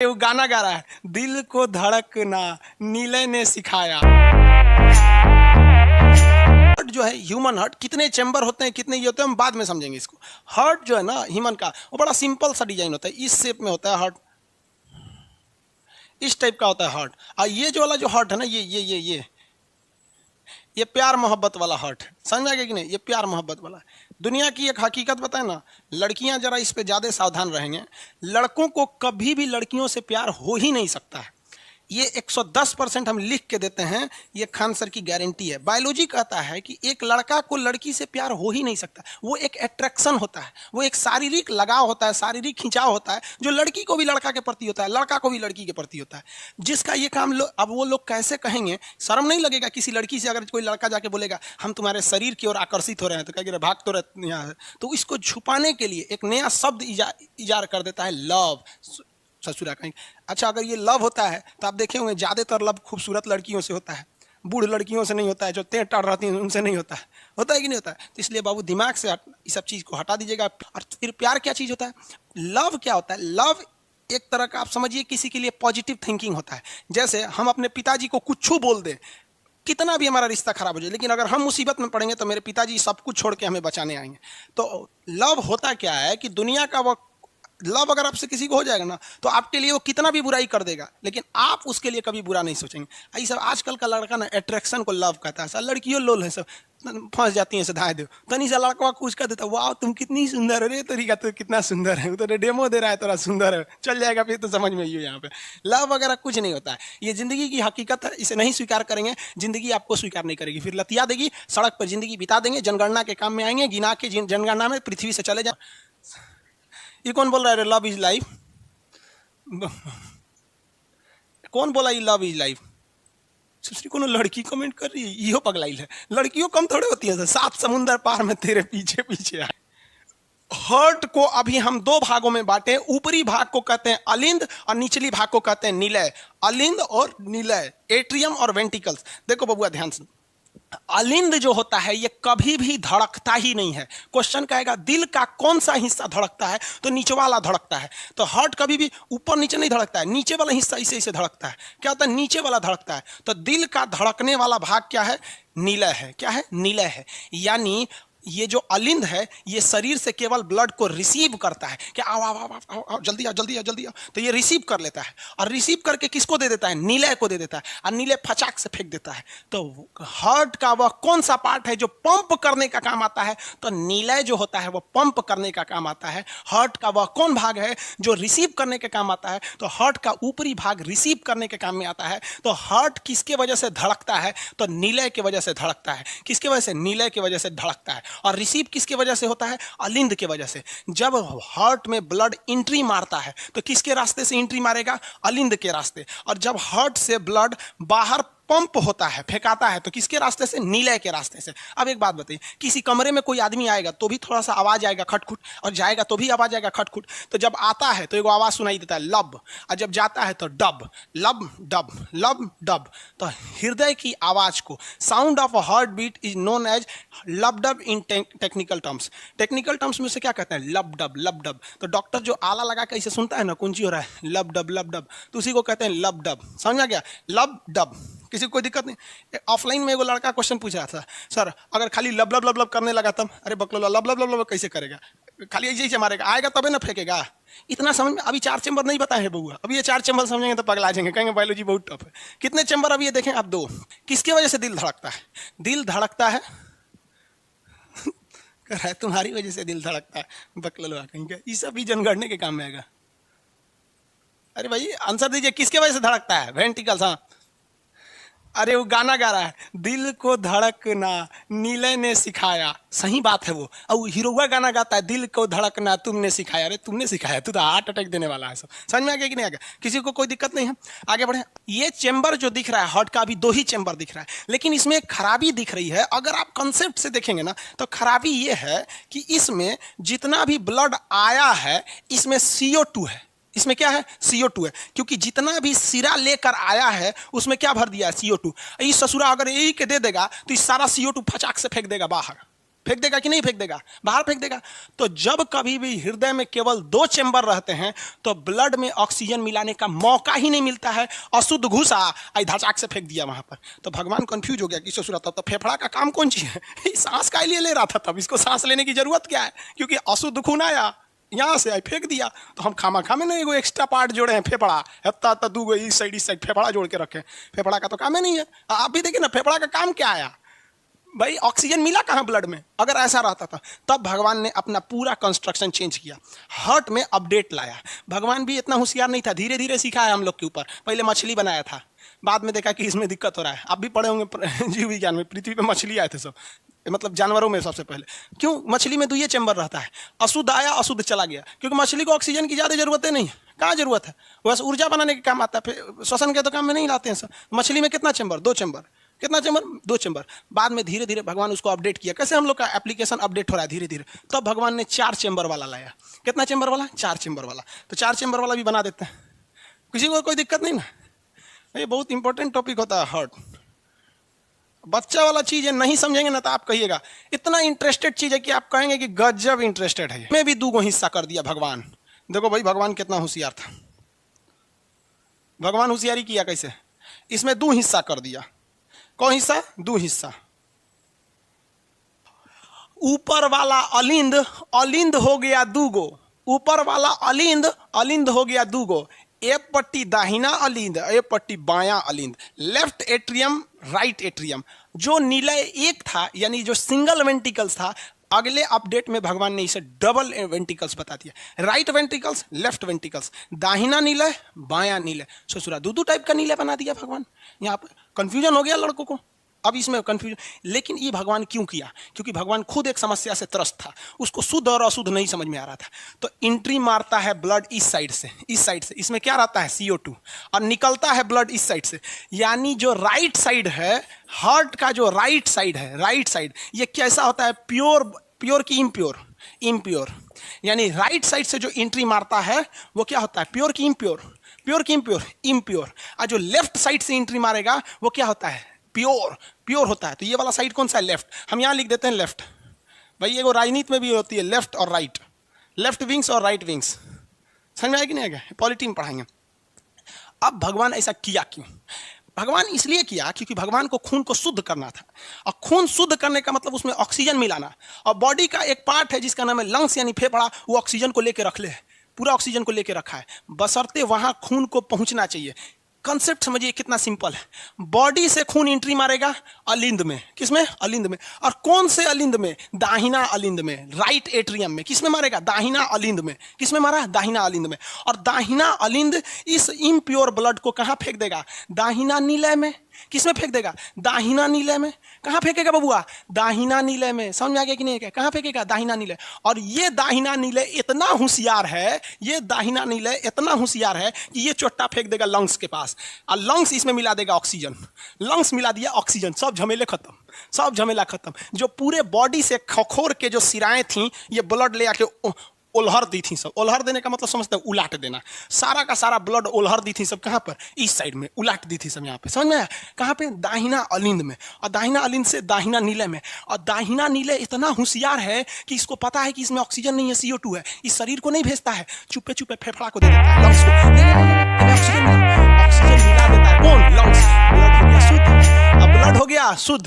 वो गाना गा रहा है, दिल को धड़कना नीले ने सिखाया। हार्ट जो है, ह्यूमन हार्ट, कितने चैम्बर होते हैं, कितने ये होते हैं, हम बाद में समझेंगे इसको। हार्ट जो है ना ह्यूमन का, वो बड़ा सिंपल सा डिजाइन होता है, इस शेप में होता है हार्ट, इस टाइप का होता है हार्ट। और ये जो वाला जो हार्ट है ना, ये प्यार मोहब्बत वाला हार्ट है। समझ में आ गया कि नहीं? ये प्यार मोहब्बत वाला है। दुनिया की एक हकीकत बताए ना, लड़कियां जरा इस पे ज्यादा सावधान रहेंगे, लड़कों को कभी भी लड़कियों से प्यार हो ही नहीं सकता है। ये 110% हम लिख के देते हैं, ये खान सर की गारंटी है। बायोलॉजी कहता है कि एक लड़का को लड़की से प्यार हो ही नहीं सकता। वो एक अट्रैक्शन होता है, वो एक शारीरिक लगाव होता है, शारीरिक खिंचाव होता है, जो लड़की को भी लड़का के प्रति होता है, लड़का को भी लड़की के प्रति होता है। जिसका ये काम अब वो लोग कैसे कहेंगे? शर्म नहीं लगेगा किसी लड़की से अगर कोई लड़का जाके बोलेगा हम तुम्हारे शरीर की ओर आकर्षित हो रहे हैं, तो कहेंगे भाग तो रहे यहाँ। तो इसको छुपाने के लिए एक नया शब्द इजार कर देता है, लव। ससुरा कहीं। अच्छा, अगर ये लव होता है तो आप देखे होंगे ज्यादातर लव खूबसूरत लड़कियों से होता है, बूढ़ लड़कियों से नहीं होता है, जो तेज टाड़ रहती हैं उनसे नहीं होता है। होता है कि नहीं होता है? तो इसलिए बाबू दिमाग से इस सब चीज को हटा दीजिएगा। और फिर प्यार क्या चीज होता है, लव क्या होता है? लव एक तरह का आप समझिए किसी के लिए पॉजिटिव थिंकिंग होता है। जैसे हम अपने पिताजी को कुछ बोल दें, कितना भी हमारा रिश्ता खराब हो जाए, लेकिन अगर हम मुसीबत में पड़ेंगे तो मेरे पिताजी सब कुछ छोड़ के हमें बचाने आएंगे। तो लव होता क्या है कि दुनिया का वो लव अगर आपसे किसी को हो जाएगा ना, तो आपके लिए वो कितना भी बुराई कर देगा, लेकिन आप उसके लिए कभी बुरा नहीं सोचेंगे। ऐसा आजकल का लड़का ना अट्रैक्शन को लव कहता है। लड़कियों लोल है, सब फंस जाती हैं, धाए दो तनी सा लड़का कुछ कर देता, वाह तुम कितनी सुंदर है रे, तरीका तो कितना सुंदर है, तो डेमो दे रहा है तोरा सुंदर है, चल जाएगा फिर तो समझ में आइयो। यहाँ पे लव वगैरह कुछ नहीं होता है, ये जिंदगी की हकीकत है। इसे नहीं स्वीकार करेंगे, जिंदगी आपको स्वीकार नहीं करेगी, फिर लतिया देगी, सड़क पर जिंदगी बिता देंगे, जनगणना के काम में आएंगे, गिना के जनगणना में पृथ्वी से चले जाए। ये कौन बोल रहा है लव इज लाइफ? कौन बोला ये लव इज लाइफ? दूसरी कोनो लड़की कमेंट कर रही है, यो पगलाई है। लड़कियों कम थोड़े होती है, 7 समुंदर पार में तेरे पीछे पीछे आए। हार्ट को अभी हम 2 भागों में बांटे। ऊपरी भाग को कहते हैं अलिंद और निचली भाग को कहते हैं निलय। अलिंद और निलय, एट्रियम और वेंटिकल्स। देखो बबुआ ध्यान से, अलिंद जो होता है ये कभी भी धड़कता ही नहीं है। क्वेश्चन कहेगा दिल का कौन सा हिस्सा धड़कता है, तो नीचे वाला धड़कता है। तो हार्ट कभी भी ऊपर नीचे नहीं धड़कता है, नीचे वाला हिस्सा इसे इसे धड़कता है। क्या होता है? नीचे वाला धड़कता है। तो दिल का धड़कने वाला भाग क्या है? निलय है। क्या है? निलय है। यानी ये जो अलिंद है ये शरीर से केवल ब्लड को रिसीव करता है, कि आओ आओ आओ आओ आओ जल्दी आओ जल्दी आओ जल्दी आओ, तो ये रिसीव कर लेता है और रिसीव करके किसको दे देता है? निलय को दे देता है, और निलय फचाक से फेंक देता है। तो हार्ट का वह कौन सा पार्ट है जो पंप करने का काम आता है? तो निलय जो होता है वो पंप करने का काम आता है। हार्ट का वह कौन भाग है जो रिसीव करने के काम आता है? तो हार्ट का ऊपरी भाग रिसीव करने के काम में आता है। तो हार्ट किसके वजह से धड़कता है? तो निलय की वजह से धड़कता है। किसके वजह से? निलय की वजह से धड़कता है। और रिसीव किसके वजह से होता है? अलिंद के वजह से। जब हार्ट में ब्लड एंट्री मारता है तो किसके रास्ते से एंट्री मारेगा? अलिंद के रास्ते। और जब हार्ट से ब्लड बाहर पंप होता है, फेंकाता है, तो किसके रास्ते से? निलय के रास्ते से। अब एक बात बताइए, किसी कमरे में कोई आदमी आएगा तो भी थोड़ा सा आवाज आएगा खटखुट, और जाएगा तो भी आवाज आएगा खटखुट। तो जब आता है तो एक आवाज सुनाई देता है लब, और जब जाता है तो डब, लब डब, लब डब। तो हृदय की आवाज को, sound of a heart beat is known as lub dub in technical terms. Technical terms में से क्या कहते हैं? लब डब, लब डब। तो डॉक्टर जो आला लगा के इसे सुनता है ना, कुंजी हो रहा है लब डब, तो उसी को कहते हैं लब डब। समझ आ गया? लब डब। किसी को कोई दिक्कत नहीं। ऑफलाइन में एगो लड़का क्वेश्चन पूछ रहा था, सर अगर खाली लब लब लब लब करने लगा तब? अरे बकलो, लब लब लब लब कैसे करेगा? खाली ऐसे ही मारेगा, आएगा तबे ना फेंकेगा। इतना समझ में अभी 4 चैम्बर नहीं बताए हैं बउआ। अभी ये 4 चैम्बर समझेंगे तो पगला जाएंगे, कहेंगे बायोलॉजी बहुत टफ है। कितने चैम्बर अभी ये देखें आप? 2। किसकी वजह से दिल धड़कता है? दिल धड़कता है कर रहा है तुम्हारी वजह से दिल धड़कता है, बकलो कहेंगे। ये सब भी जनगणने के काम में आएगा। अरे भाई आंसर दीजिए, किसके वजह से धड़कता है? वेंटिकल्स। हाँ, अरे वो गाना गा रहा है, दिल को धड़कना नीले ने सिखाया। सही बात है वो। और हीरोवा गाना गाता है, दिल को धड़कना तुमने सिखाया। अरे तुमने सिखाया, तू तो हार्ट अटैक देने वाला है। सब समझ में आ गया कि नहीं आ गया? किसी को कोई दिक्कत नहीं है? आगे बढ़े। ये चेंबर जो दिख रहा है हार्ट का, अभी 2 ही चेंबर दिख रहा है, लेकिन इसमें एक खराबी दिख रही है। अगर आप कंसेप्ट से देखेंगे ना, तो खराबी ये है कि इसमें जितना भी ब्लड आया है इसमें CO2 है। इसमें क्या है? CO2 है। क्योंकि जितना भी सिरा लेकर आया है उसमें क्या भर दिया है? CO2। इस ससुरा अगर यही के दे देगा तो इस सारा CO2 फचाक से फेंक देगा बाहर। फेंक देगा कि नहीं फेंक देगा, बाहर फेंक देगा। तो जब कभी भी हृदय में केवल 2 चेंबर रहते हैं तो ब्लड में ऑक्सीजन मिलाने का मौका ही नहीं मिलता है, अशुद्ध घुसा आई धचाक से फेंक दिया वहां पर। तो भगवान कंफ्यूज हो गया कि ससुरा तब तो फेफड़ा का काम कौन चीज है, सांस का लिए ले रहा था, तब इसको सांस लेने की जरूरत क्या है, क्योंकि अशुद्ध खून आया यहाँ से आई फेंक दिया। तो हम खामा खामे ना एगो एक्स्ट्रा पार्ट जोड़े हैं, फेफड़ा हत्ता हत्ता दूगो इस साइड फेफड़ा जोड़ के रखे, फेफड़ा का तो काम ही नहीं है। आप भी देखिए ना, फेफड़ा का काम क्या आया भाई, ऑक्सीजन मिला कहाँ ब्लड में। अगर ऐसा रहता था तब भगवान ने अपना पूरा कंस्ट्रक्शन चेंज किया, हार्ट में अपडेट लाया। भगवान भी इतना होशियार नहीं था, धीरे धीरे सीखा है हम लोग के ऊपर। पहले मछली बनाया था, बाद में देखा कि इसमें दिक्कत हो रहा है। आप भी पढ़े होंगे जीव विज्ञान में, पृथ्वी पे मछली आए थे सब, मतलब जानवरों में सबसे पहले। क्यों? मछली में 2 चैम्बर रहता है, अशुद्ध आया अशुद्ध चला गया, क्योंकि मछली को ऑक्सीजन की ज़्यादा जरूरत नहीं है। कहाँ जरूरत है, बस ऊर्जा बनाने के काम आता है, फिर श्वसन के तो काम में नहीं लाते हैं सर। मछली में कितना चैम्बर? 2 चैम्बर। कितना चैम्बर? 2 चैम्बर। बाद में धीरे धीरे भगवान उसको अपडेट किया। कैसे हम लोग का एप्लीकेशन अपडेट हो रहा है धीरे धीरे, तब भगवान ने 4 चैम्बर वाला लाया। कितना चैम्बर वाला? 4 चैम्बर वाला। तो 4 चैम्बर वाला भी बना देते हैं, किसी को कोई दिक्कत नहीं ना। ये बहुत इंपॉर्टेंट टॉपिक होता है हार्ट, बच्चा वाला चीज है, नहीं समझेंगे ना तो आप कहिएगा इतना इंटरेस्टेड चीज है कि आप कहेंगे कि गजब इंटरेस्टेड है। मैं भी 2 हिस्सा कर दिया भगवान। देखो भाई भगवान कितना होशियार था, भगवान होशियारी किया कैसे, इसमें 2 हिस्सा कर दिया। कौन हिस्सा? 2 हिस्सा। ऊपर वाला अलिंद, अलिंद हो गया 2 ऊपर वाला अलिंद, अलिंद हो गया 2 एक पट्टी दाहिना अलिंद, एक पट्टी बायां अलिंद, लेफ्ट एट्रियम राइट एट्रियम। जो निलय एक था, यानी जो सिंगल वेंटिकल्स था, अगले अपडेट में भगवान ने इसे डबल वेंटिकल्स बता दिया। राइट वेंटिकल्स, लेफ्ट वेंटिकल्स, दाहिना निलय बायां निलय। ससुरा 2 टाइप का निलय बना दिया भगवान। यहाँ पर कंफ्यूजन हो गया लड़कों को, अब इसमें कंफ्यूजन। लेकिन ये भगवान क्यों किया? क्योंकि भगवान खुद एक समस्या से त्रस्त था, उसको शुद्ध और अशुद्ध नहीं समझ में आ रहा था। तो एंट्री मारता है ब्लड इस साइड से, इस साइड से, इसमें क्या रहता है? CO2, और निकलता है ब्लड इस साइड से। यानी जो राइट साइड है, हार्ट का जो राइट साइड है, राइट साइड, ये कैसा होता है? प्योर, प्योर की इम्प्योर? इम्प्योर। यानी राइट साइड से जो एंट्री मारता है वो क्या होता है? प्योर की इम्प्योर? प्योर की इम्प्योर? इम्प्योर। और जो लेफ्ट साइड से एंट्री मारेगा वो क्या होता है? प्योर, प्योर होता है। तो ये वाला साइड कौन सा है? लेफ्ट। हम यहाँ लिख देते हैं लेफ्ट। भाई ये राजनीति में भी होती है लेफ्ट और राइट, लेफ्ट विंग्स और राइट विंग्स। समझ में आएगी नहीं आएगा? पॉलिटी में पढ़ाएंगे। अब भगवान ऐसा किया क्यों? भगवान इसलिए किया क्योंकि भगवान को खून को शुद्ध करना था, और खून शुद्ध करने का मतलब उसमें ऑक्सीजन मिलाना। और बॉडी का एक पार्ट है जिसका नाम है लंग्स यानी फेफड़ा, वो ऑक्सीजन को लेकर रख ले, पूरा ऑक्सीजन को लेकर रखा है, बशर्ते वहां खून को पहुंचना चाहिए। कंसेप्ट समझिए कितना सिंपल है। बॉडी से खून एंट्री मारेगा अलिंद में, किसमें? अलिंद में। और कौन से अलिंद में? दाहिना अलिंद में, राइट एट्रियम में। किसमें मारेगा? दाहिना अलिंद में। किसमें मारा? दाहिना अलिंद में। और दाहिना अलिंद इस इम्प्योर ब्लड को कहां फेंक देगा? दाहिना नीलय में। किसमें फेंक देगा? दाहिना नीलय में। कहां फेंकेगा बबुआ? दाहिना नीलय में। समझ में आ गया कि नहीं? कहां फेंकेगा? दाहिना नीलय। और ये दाहिना नीलय इतना होशियार है, ये दाहिना नीलय इतना होशियार है कि ये चोट्टा फेंक देगा लंग्स के पास, और लंग्स इसमें मिला देगा ऑक्सीजन। लंग्स मिला दिया ऑक्सीजन, सब झमेले खत्म, सब झमेला खत्म। जो पूरे बॉडी से खखोर के जो सिराएं थी, ये ब्लड ले आके उलहर दी थी सब। उलहर देने का मतलब समझते हैं? उलाट देना। सारा का सारा ब्लड उलहर दी थी सब। कहां पर? इस साइड में उलाट दी थी सब। यहाँ पे समझ में आया? कहां पे? दाहिना अलिंद में। और दाहिना अलिंद से दाहिना नीलय में। और दाहिना नीलय इतना होशियार है कि इसको पता है कि इसमें ऑक्सीजन नहीं है, CO2 है। इस शरीर को नहीं भेजता है, चुपे चुपे फेफड़ा को दे देता है, लंग्स को। ऑक्सीजन मिला देता है। कौन? लंग्स। ब्लड हो गया शुद्ध। अब ब्लड हो गया शुद्ध।